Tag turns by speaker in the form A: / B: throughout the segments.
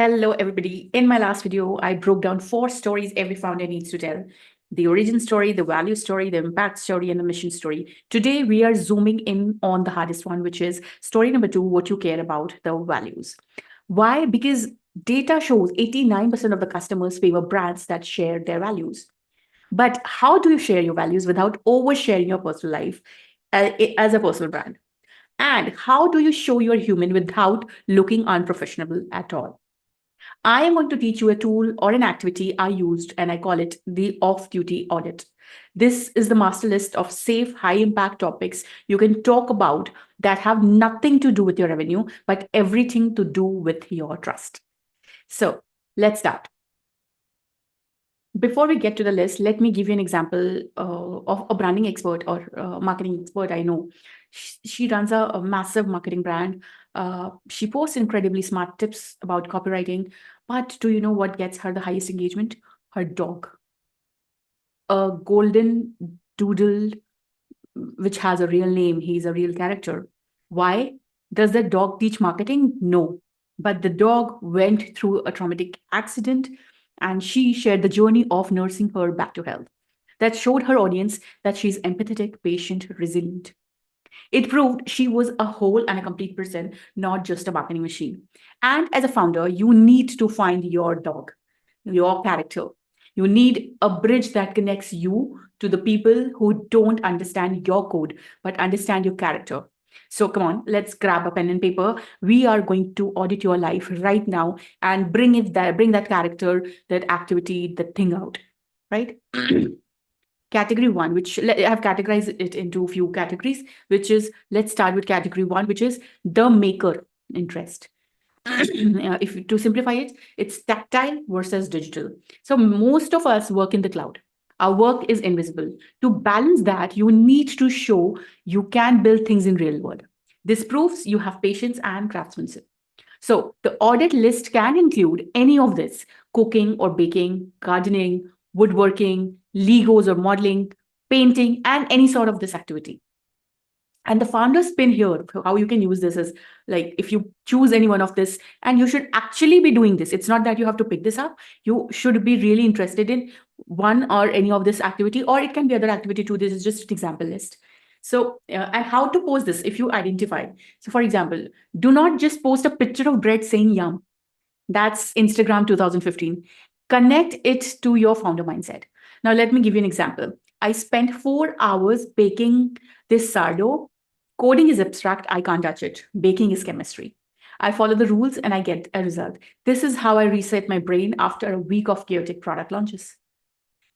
A: Hello, everybody. In my last video, I broke down 4 stories every founder needs to tell: the origin story, the value story, the impact story, and the mission story. Today, we are zooming in on the hardest one, which is story number 2: what you care about, the values. Why? Because data shows 89% of the customers favor brands that share their values. But how do you share your values without oversharing your personal life as a personal brand? And how do you show you're human without looking unprofessional at all? I am going to teach you a tool or an activity I used, and I call it the off duty audit. This is the master list of safe, high impact topics you can talk about that have nothing to do with your revenue, but everything to do with your trust. So let's start. Before we get to the list, let me give you an example of a branding expert or marketing expert I know. She runs a massive marketing brand. She posts incredibly smart tips about copywriting. But do you know what gets her the highest engagement? Her dog. A golden doodle, which has a real name. He's a real character. Why? Does the dog teach marketing? No. But the dog went through a traumatic accident and she shared the journey of nursing her back to health. That showed her audience that she's empathetic, patient, resilient. It proved she was a whole and a complete person, not just a marketing machine. And as a founder, you need to find your dog, your character. You need a bridge that connects you to the people who don't understand your code, but understand your character. So come on, let's grab a pen and paper. We are going to audit your life right now and bring that character, that activity, that thing out, right? Category 1, which I've categorized it into a few categories, which is, let's start with category 1, which is the maker interest. If to simplify it, it's tactile versus digital. So most of us work in the cloud. Our work is invisible. To balance that, you need to show you can build things in real world. This proves you have patience and craftsmanship. So the audit list can include any of this: cooking or baking, gardening, woodworking, Legos or modeling, painting, and any sort of this activity. And the founder's pin here, how you can use this is like if you choose any one of this, and you should actually be doing this. It's not that you have to pick this up. You should be really interested in one or any of this activity, or it can be other activity too. This is just an example list. So, and how to post this if you identify. So, for example, do not just post a picture of bread saying yum. That's Instagram 2015. Connect it to your founder mindset. Now, let me give you an example. I spent 4 hours baking this sourdough. Coding is abstract. I can't touch it. Baking is chemistry. I follow the rules and I get a result. This is how I reset my brain after a week of chaotic product launches.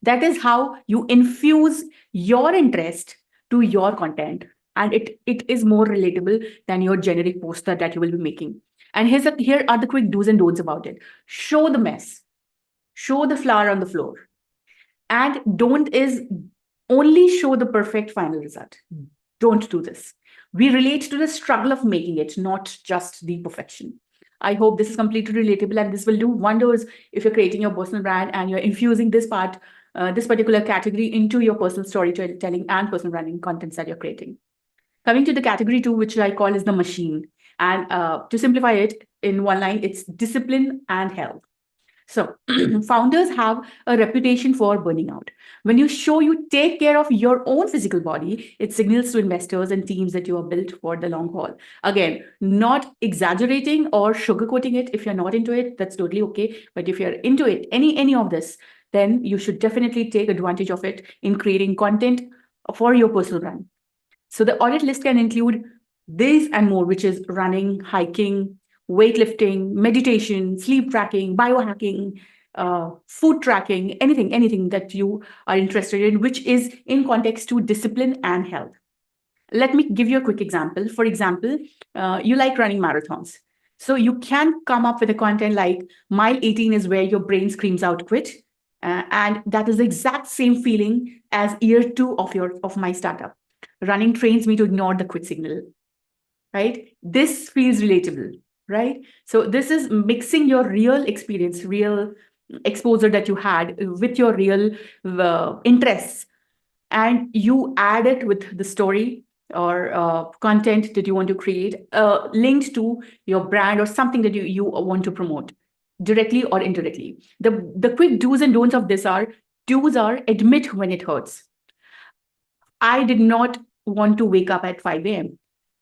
A: That is how you infuse your interest to your content. And it is more relatable than your generic poster that you will be making. And here are the quick do's and don'ts about it. Show the mess. Show the flour on the floor. And don't is only show the perfect final result. Don't do this. We relate to the struggle of making it, not just the perfection. I hope this is completely relatable and this will do wonders if you're creating your personal brand and you're infusing this part, this particular category into your personal storytelling and personal branding contents that you're creating. Coming to the category 2, which I call is the machine. And to simplify it in one line, it's discipline and health. So founders have a reputation for burning out. When you show you take care of your own physical body, it signals to investors and teams that you are built for the long haul. Again, not exaggerating or sugarcoating it. If you're not into it, that's totally okay. But if you're into it, any of this, then you should definitely take advantage of it in creating content for your personal brand. So the audit list can include this and more, which is running, hiking, weightlifting, meditation, sleep tracking, biohacking, food tracking, anything that you are interested in, which is in context to discipline and health. Let me give you a quick example. For example, you like running marathons. So you can come up with a content like mile 18 is where your brain screams out quit. And that is the exact same feeling as year 2 of my startup. Running trains me to ignore the quit signal, right? This feels relatable, right? So this is mixing your real experience, real exposure that you had with your real interests, and you add it with the story or content that you want to create, linked to your brand or something that you want to promote. directly or indirectly. The quick do's and don'ts of this are: do's are admit when it hurts. I did not want to wake up at 5 a.m.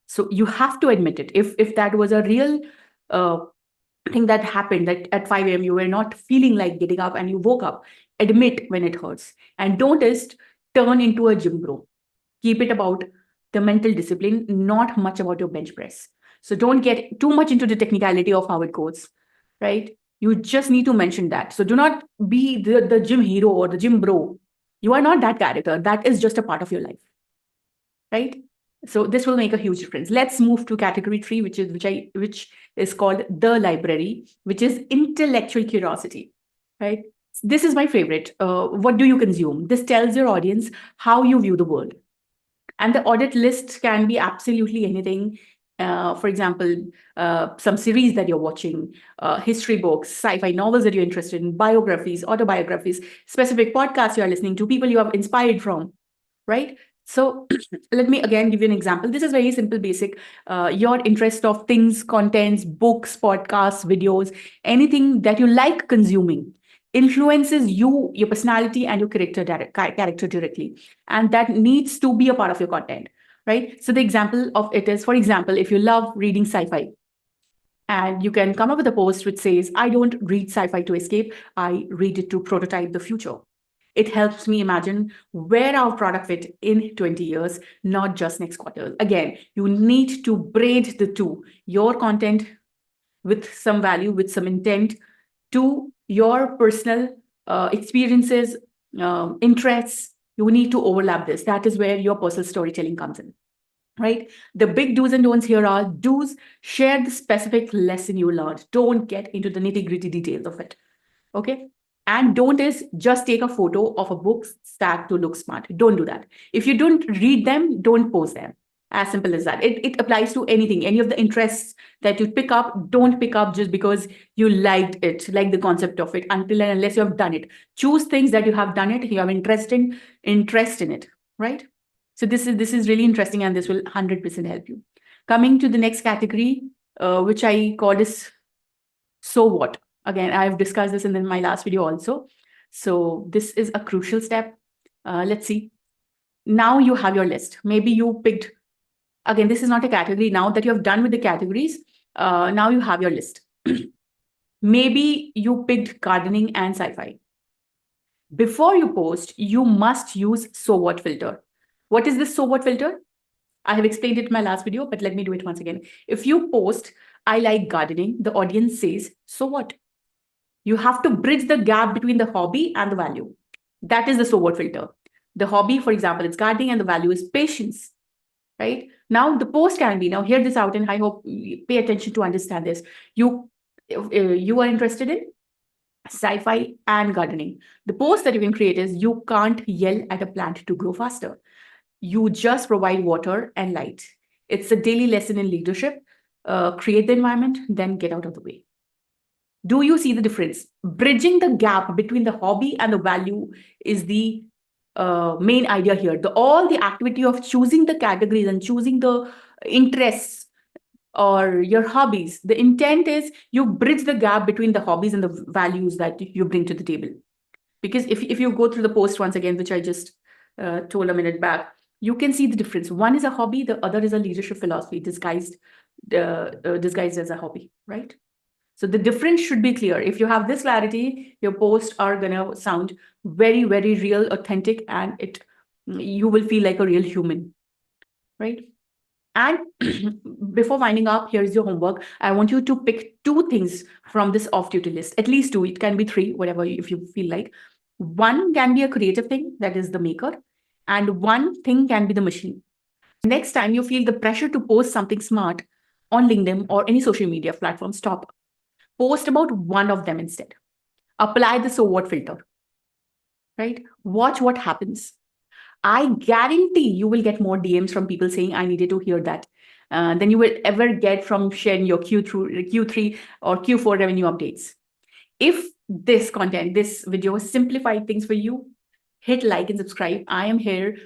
A: So you have to admit it. If that was a real uh, thing that happened, that at 5 a.m. you were not feeling like getting up and you woke up, admit when it hurts. And don't just turn into a gym bro. Keep it about the mental discipline, not much about your bench press. So don't get too much into the technicality of how it goes, right? You just need to mention that. So do not be the gym hero or the gym bro. You are not that character. That is just a part of your life, right? So this will make a huge difference. Let's move to category 3, which is called the library, which is intellectual curiosity, right? This is my favorite. What do you consume? This tells your audience how you view the world. And the audit list can be absolutely anything. For example, some series that you're watching, history books, sci-fi novels that you're interested in, biographies, autobiographies, specific podcasts you are listening to, people you have inspired from, right? So let me again give you an example. This is very simple, basic. Your interest of things, contents, books, podcasts, videos, anything that you like consuming influences you, your personality, and your character directly. And that needs to be a part of your content, right? So the example of it is, for example, if you love reading sci-fi, and you can come up with a post which says, I don't read sci-fi to escape, I read it to prototype the future. It helps me imagine where our product fit in 20 years, not just next quarter. Again, you need to braid the two, your content with some value, with some intent, to your personal experiences, interests. You need to overlap this. That is where your personal storytelling comes in, right? The big do's and don'ts here are: do's, share the specific lesson you learned. Don't get into the nitty gritty details of it. Okay. And don't is just take a photo of a book stack to look smart. Don't do that. If you don't read them, don't post them. As simple as that. It applies to anything, any of the interests that you pick up. Don't pick up just because you liked it, like the concept of it, until and unless you have done it. Choose things that you have done it, you have interest in it, right? So this is really interesting, and this will 100% help you. Coming to the next category, which I call is so what. Again, I've discussed this in my last video also. So this is a crucial step. Let's see. Now you have your list. Maybe you picked, again, this is not a category. Now that you have done with the categories, now you have your list. Maybe you picked gardening and sci-fi. Before you post, you must use so what filter. What is this so what filter? I have explained it in my last video, but let me do it once again. If you post, I like gardening, the audience says, so what? You have to bridge the gap between the hobby and the value. That is the so what filter. The hobby, for example, is gardening, and the value is patience, right? Now the post can be, now hear this out, and I hope you pay attention to understand this. You are interested in sci-fi and gardening. The post that you can create is, you can't yell at a plant to grow faster. You just provide water and light. It's a daily lesson in leadership. Create the environment, then get out of the way. Do you see the difference? Bridging the gap between the hobby and the value is the main idea here. All the activity of choosing the categories and choosing the interests or your hobbies, the intent is you bridge the gap between the hobbies and the values that you bring to the table. Because if you go through the post once again, which I just told a minute back, you can see the difference. One is a hobby, the other is a leadership philosophy disguised as a hobby, right? So the difference should be clear. If you have this clarity, your posts are gonna sound very, very real, authentic, and you will feel like a real human, right? And before winding up, here's your homework. I want you to pick 2 things from this off-duty list, at least 2. It can be 3, whatever, if you feel like. One can be a creative thing, that is the maker, and one thing can be the machine. Next time you feel the pressure to post something smart on LinkedIn or any social media platform, stop. Post about one of them instead. Apply the so what filter, right? Watch what happens. I guarantee you will get more DMs from people saying, I needed to hear that, than you will ever get from sharing your Q3 or Q4 revenue updates. If this content, this video simplified things for you, hit like and subscribe. I am here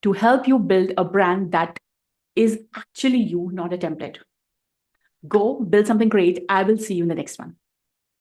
A: to help you build a brand that is actually you, not a template. Go build something great. I will see you in the next one.